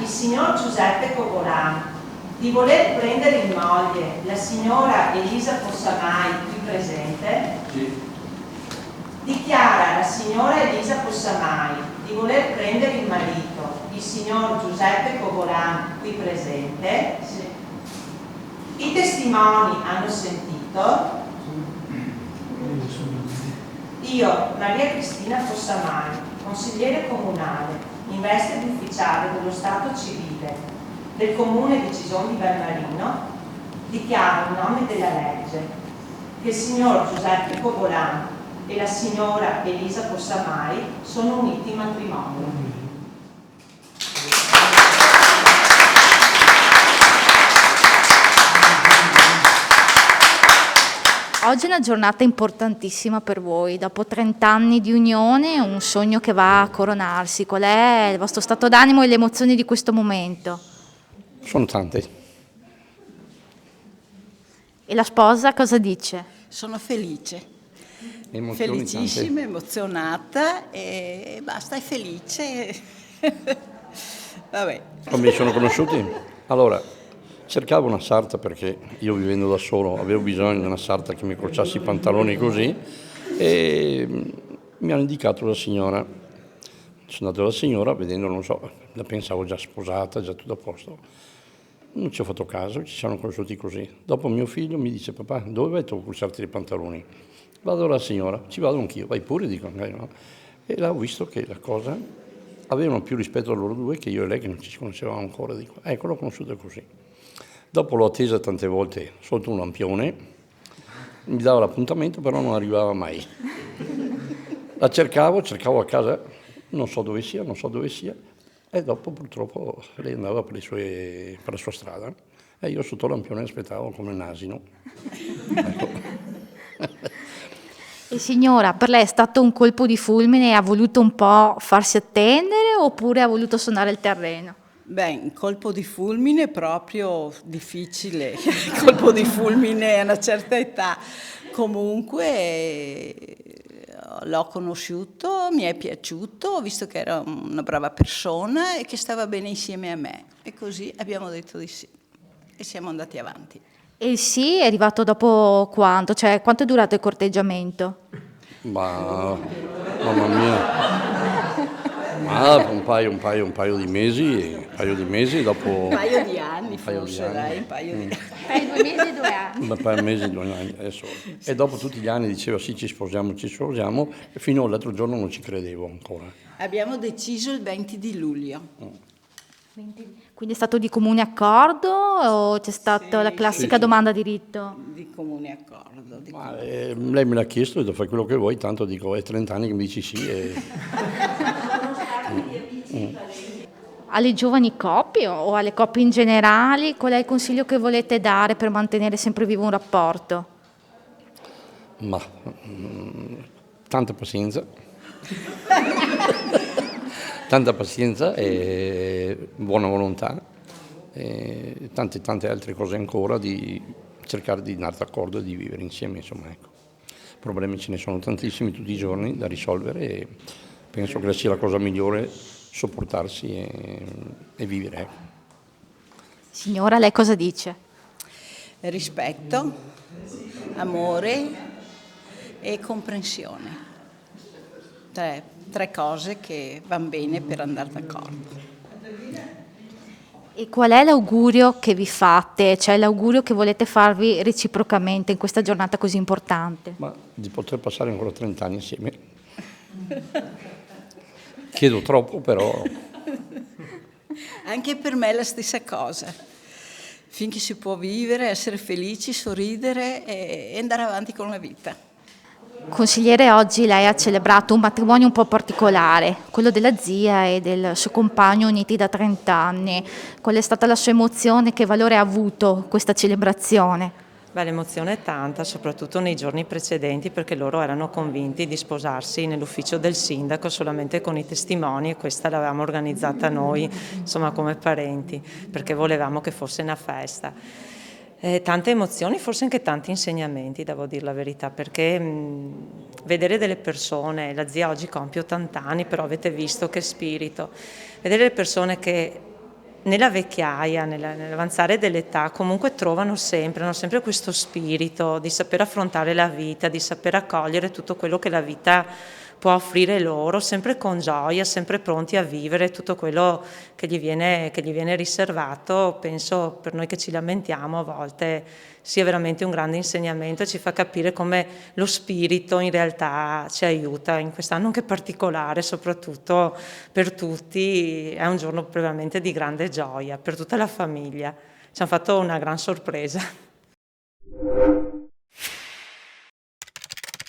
il signor Giuseppe Covolano di voler prendere in moglie la signora Elisa Possamai, qui presente. Sì. Dichiara la signora Elisa Possamai di voler prendere in marito il signor Giuseppe Covolano, qui presente. Sì. I testimoni hanno sentito. Io, Maria Cristina Possamai, consigliere comunale, in veste di ufficiale dello Stato civile del Comune di Cison di Vermarino, dichiaro in nome della legge che il signor Giuseppe Covolano e la signora Elisa Possamai sono uniti in matrimonio. Oggi è una giornata importantissima per voi, dopo 30 anni di unione, un sogno che va a coronarsi. Qual è il vostro stato d'animo e le emozioni di questo momento? Sono tante. E la sposa cosa dice? Sono felice, Emozioni felicissima, tante. emozionata e basta, è felice. Vabbè. Come sono conosciuti? Allora, cercavo una sarta perché io vivendo da solo avevo bisogno di una sarta che mi accorciasse i pantaloni così e mi hanno indicato la signora. Sono andato dalla signora vedendo, non so, la pensavo già sposata, già tutto a posto. Non ci ho fatto caso, ci siamo conosciuti così. Dopo mio figlio mi dice: papà, dove vai tu a accorciarti i pantaloni? Vado dalla signora, ci vado anch'io, vai pure, dico, no. E là ho visto che la cosa avevano più rispetto a loro due che io e lei che non ci conoscevamo ancora, dico, ecco, l'ho conosciuta così. Dopo l'ho attesa tante volte sotto un lampione, mi dava l'appuntamento però non arrivava mai. La cercavo a casa, non so dove sia, e dopo purtroppo lei andava per la sua strada e io sotto il lampione aspettavo come un asino. Ecco. E signora, per lei è stato un colpo di fulmine e ha voluto un po' farsi attendere oppure ha voluto suonare il terreno? Beh, un colpo di fulmine è proprio difficile, il colpo di fulmine a una certa età. Comunque l'ho conosciuto, mi è piaciuto, ho visto che era una brava persona e che stava bene insieme a me. E così abbiamo detto di sì e siamo andati avanti. E il sì è arrivato dopo quanto? Cioè, quanto è durato il corteggiamento? Ma, mamma mia, ma un paio di mesi dopo... Un paio di anni paio di forse, anni. dai, un paio di anni. 2 mesi e 2 anni. Un paio di mesi, 2 anni, adesso. E dopo tutti gli anni diceva sì, ci sposiamo, e fino all'altro giorno non ci credevo ancora. Abbiamo deciso il 20 di luglio. Quindi è stato di comune accordo o c'è stata la classica sì. domanda di rito? Di comune accordo. Ma, lei me l'ha chiesto, ho detto fai quello che vuoi, tanto dico è 30 anni che mi dici sì. Alle giovani coppie o alle coppie in generale, qual è il consiglio che volete dare per mantenere sempre vivo un rapporto? Ma tanta pazienza. Tanta pazienza e buona volontà e tante altre cose ancora, di cercare di andare d'accordo e di vivere insieme, insomma, ecco. Problemi ce ne sono tantissimi tutti i giorni da risolvere e penso che sia la cosa migliore sopportarsi e vivere, ecco. Signora, lei cosa dice? Rispetto, amore e comprensione. Tre cose che vanno bene per andare d'accordo. E qual è l'augurio che vi fate, cioè l'augurio che volete farvi reciprocamente in questa giornata così importante? Ma di poter passare ancora 30 anni insieme. Chiedo troppo, però... Anche per me è la stessa cosa. Finché si può vivere, essere felici, sorridere e andare avanti con la vita. Consigliere, oggi lei ha celebrato un matrimonio un po' particolare, quello della zia e del suo compagno uniti da 30 anni. Qual è stata la sua emozione? Che valore ha avuto questa celebrazione? Beh, l'emozione è tanta, soprattutto nei giorni precedenti, perché loro erano convinti di sposarsi nell'ufficio del sindaco solamente con i testimoni, e questa l'avevamo organizzata noi, insomma, come parenti, perché volevamo che fosse una festa. Tante emozioni, forse anche tanti insegnamenti, devo dire la verità, perché vedere delle persone, la zia oggi compie 80 anni, però avete visto che spirito, vedere le persone che nella vecchiaia, nell'avanzare dell'età, comunque hanno sempre questo spirito di saper affrontare la vita, di saper accogliere tutto quello che la vita può offrire loro, sempre con gioia, sempre pronti a vivere tutto quello che gli viene riservato. Penso, per noi che ci lamentiamo, a volte sia veramente un grande insegnamento e ci fa capire come lo spirito in realtà ci aiuta in quest'anno anche particolare, soprattutto per tutti. È un giorno veramente di grande gioia per tutta la famiglia. Ci hanno fatto una gran sorpresa.